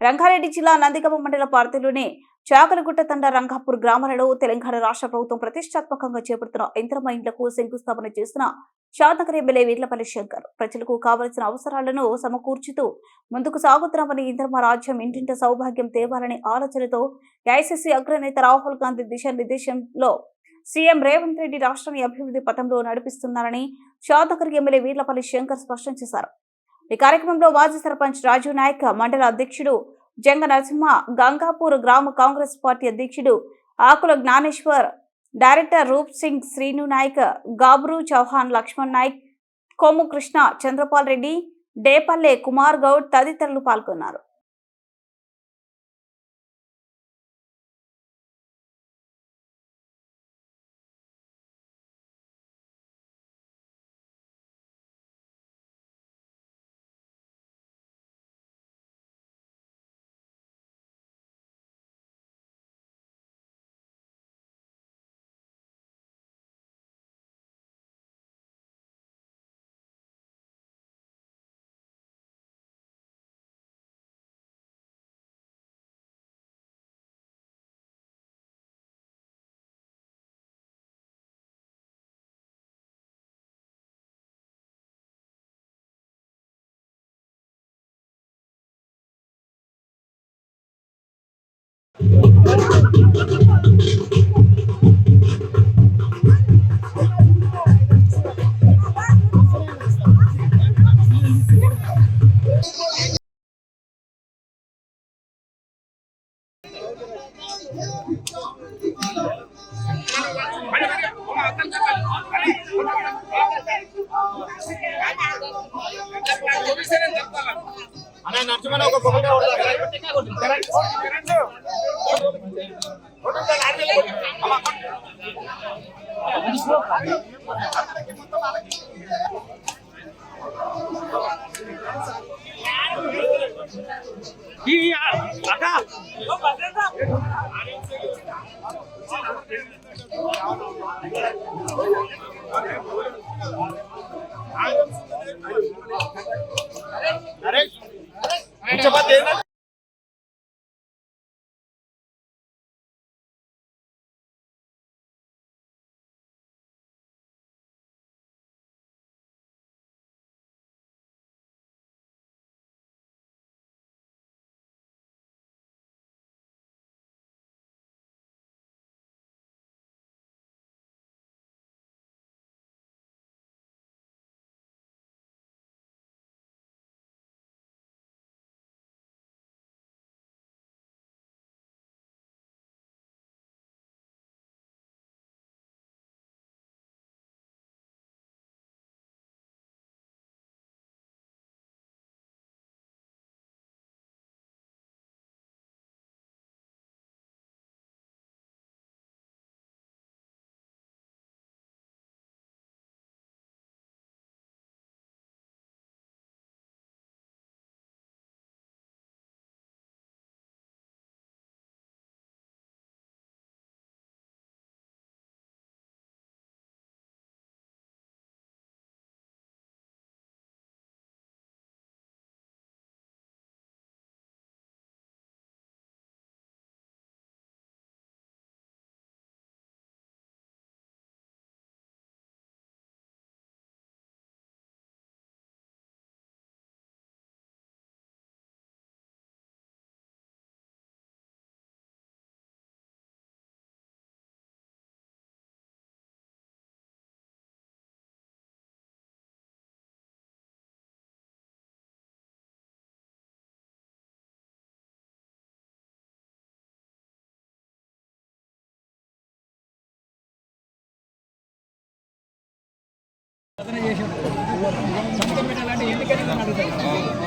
రంగారెడ్డి జిల్లా నందిగామ మండల పరిధిలోని చాకలగుట్ట తండ రంగాపూర్ గ్రామాలలో తెలంగాణ రాష్ట్ర ప్రభుత్వం ప్రతిష్టాత్మకంగా చేపడుతున్న ఇంద్రమ్మ ఇండ్లకు శంకుస్థాపన చేసిన షాద్నగర్ ఎమ్మెల్యే వీర్లపల్లి శంకర్ ప్రజలకు కావలసిన అవసరాలను సమకూర్చుతూ ముందుకు సాగుతున్నామని ఇంద్రమ్మ రాజ్యం ఇంటింట సౌభాగ్యం తేవాలనే ఆలోచనతో ఏఐసీసీ అగ్రనేత రాహుల్ గాంధీ దిశానిర్దేశంలో సీఎం రేవంత్ రెడ్డి రాష్ట్రాన్ని అభివృద్ధి పథంలో నడిపిస్తున్నారని షాద్నగర్ ఎమ్మెల్యే వీర్లపల్లి శంకర్ స్పష్టం చేశారు. ఈ కార్యక్రమంలో మాజీ సర్పంచ్ రాజు నాయక్, మండల అధ్యక్షుడు జంగ నరసింహ, గంగాపూర్ గ్రామ కాంగ్రెస్ పార్టీ అధ్యక్షుడు ఆకుల జ్ఞానేశ్వర్, డైరెక్టర్ రూప్ సింగ్, శ్రీను నాయక్, గాబ్రు చౌహాన్, లక్ష్మణ్ నాయక్, కొమ్ము కృష్ణ, చంద్రపాల్ రెడ్డి, డేపల్లె కుమార్ గౌడ్ తదితరులు పాల్గొన్నారు.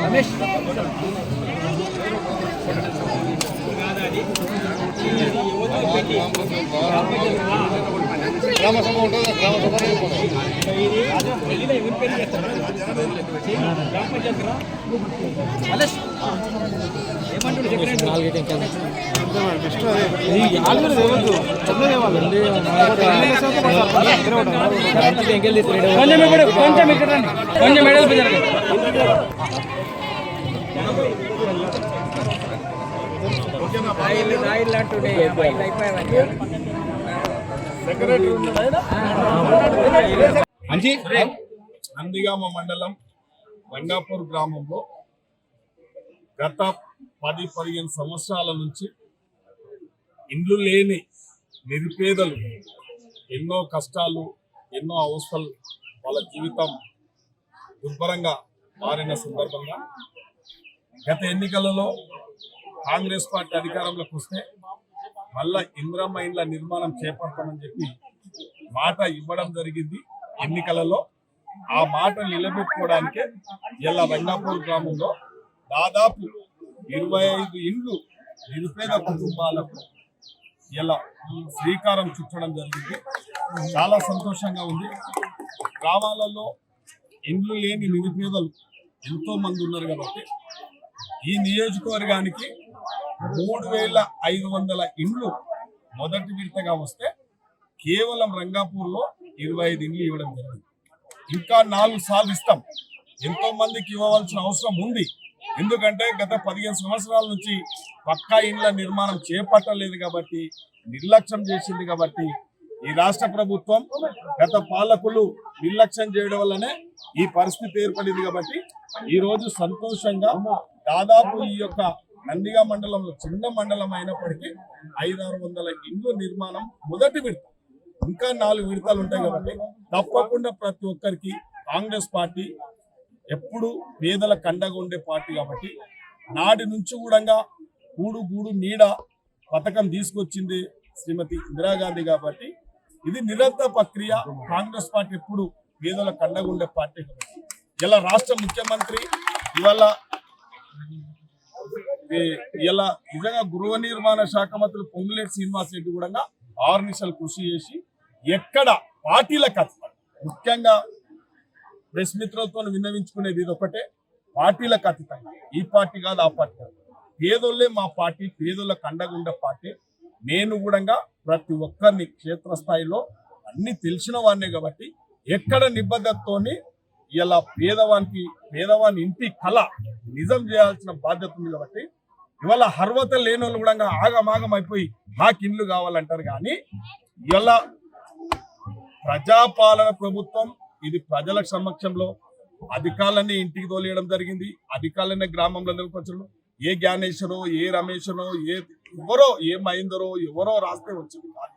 రమేష్ గ్రామ సభ ఉంటుంది, గ్రామ సభ కొంచెం ఇక్కడ కొంచెం నాయిల్ అంటుండే అయిపోయాయి నందిగామ మండలం రంగాపూర్ గ్రామంలో గత 10-15 సంవత్సరాల నుంచి ఇండ్లు లేని నిరుపేదలు ఎన్నో కష్టాలు ఎన్నో అవస్థలు వాళ్ళ జీవితం దుర్భరంగా మారిన సందర్భంగా గత ఎన్నికలలో కాంగ్రెస్ పార్టీ అధికారంలోకి వస్తే మళ్ళా ఇందిరమ్మ ఇండ్ల నిర్మాణం చేపడతామని చెప్పి మాట ఇవ్వడం జరిగింది ఎన్నికలలో. ఆ మాట నిలబెట్టుకోవడానికే ఇలా రంగాపూర్ గ్రామంలో దాదాపు 25 ఇండ్లు నిరుపేద కుటుంబాలకు ఇలా శ్రీకారం చుట్టడం జరిగింది. చాలా సంతోషంగా ఉంది. గ్రామాలలో ఇండ్లు లేని నిరుపేదలు ఎంతో మంది ఉన్నారు కాబట్టి ఈ నియోజకవర్గానికి 3,500 ఇండ్లు మొదటి విడతగా వస్తే కేవలం రంగాపూర్లో 25 ఇండ్లు ఇవ్వడం జరిగింది. ఇంకా 4 సార్లు ఇస్తాం. ఎంతో మందికి ఇవ్వవలసిన అవసరం ఉంది. ఎందుకంటే గత 15 సంవత్సరాల నుంచి పక్కా ఇండ్ల నిర్మాణం చేపట్టలేదు కాబట్టి, నిర్లక్ష్యం చేసింది కాబట్టి, ఈ రాష్ట్ర ప్రభుత్వం గత పాలకులు నిర్లక్ష్యం చేయడం వల్లనే ఈ పరిస్థితి ఏర్పడింది. కాబట్టి ఈ రోజు సంతోషంగా దాదాపు ఈ యొక్క నందిగా మండలంలో చిన్న మండలం అయినప్పటికీ 500-600 ఇండ్లు నిర్మాణం మొదటి విడత. ఇంకా 4 విడతలు ఉంటాయి కాబట్టి తప్పకుండా ప్రతి ఒక్కరికి కాంగ్రెస్ పార్టీ ఎప్పుడు పేదల కండగా ఉండే పార్టీ కాబట్టి నాటి నుంచి కూడా కూడు గూడు నీడ పథకం తీసుకొచ్చింది శ్రీమతి ఇందిరాగాంధీ కాబట్టి ఇది నిరంతర ప్రక్రియ. కాంగ్రెస్ పార్టీ ఎప్పుడు పేదల కండగా ఉండే పార్టీ కాబట్టి ఇలా రాష్ట్ర ముఖ్యమంత్రి ఇలా నిజంగా గృహ నిర్మాణ శాఖ మంత్రులు పొంగులేటి శ్రీనివాస్ రెడ్డి కూడా 6 నిమిషాలు కృషి చేసి ఎక్కడ పార్టీలకు ముఖ్యంగా ప్రెస్ మిత్రులతో విన్నవించుకునేది ఇది ఒకటే, పార్టీలకు అతీతంగా ఈ పార్టీ కాదు ఆ పార్టీ కాదు, పేదోళ్ళే మా పార్టీ, పేదోళ్ళకు అండగా ఉండే పార్టీ. నేను కూడా ప్రతి ఒక్కరిని క్షేత్రస్థాయిలో అన్ని తెలిసిన వాడినే కాబట్టి ఎక్కడ నిబద్ధతతోని ఇలా పేదవాని ఇంటి కళ నిజం చేయాల్సిన బాధ్యత ఉంది. కాబట్టి ఇవాళ అర్హత లేని వాళ్ళు కూడా ఆగమాగం అయిపోయి మాకు ఇండ్లు కావాలంటారు. కానీ ఇలా ప్రజాపాలన ప్రభుత్వం, ఇది ప్రజల సమక్షంలో అధికారులన్నీ ఇంటికి తోలేయడం జరిగింది. అధికారులనే గ్రామంలో నిలకొచ్చడం, ఏ జ్ఞానేశ్వరో ఏ రమేశ్వరో ఎవరో ఏ మహేందరో ఎవరో రాస్తే వచ్చింది కాదు,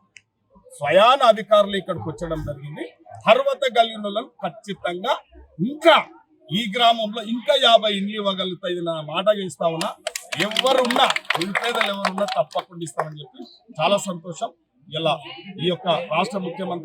స్వయాన అధికారులు ఇక్కడికి వచ్చడం జరిగింది. అర్హత కలిగిన వాళ్ళని ఖచ్చితంగా ఇంకా ఈ గ్రామంలో ఇంకా 50 ఇండ్లు ఇవ్వగలుగుతాయి నా మాటగా ఇస్తా ఉన్నా. ఎవరున్నా నిరుపేదలు ఎవరున్నా తప్పకుండా ఇస్తామని చెప్పి చాలా సంతోషం. ఇలా ఈ యొక్క రాష్ట్ర ముఖ్యమంత్రి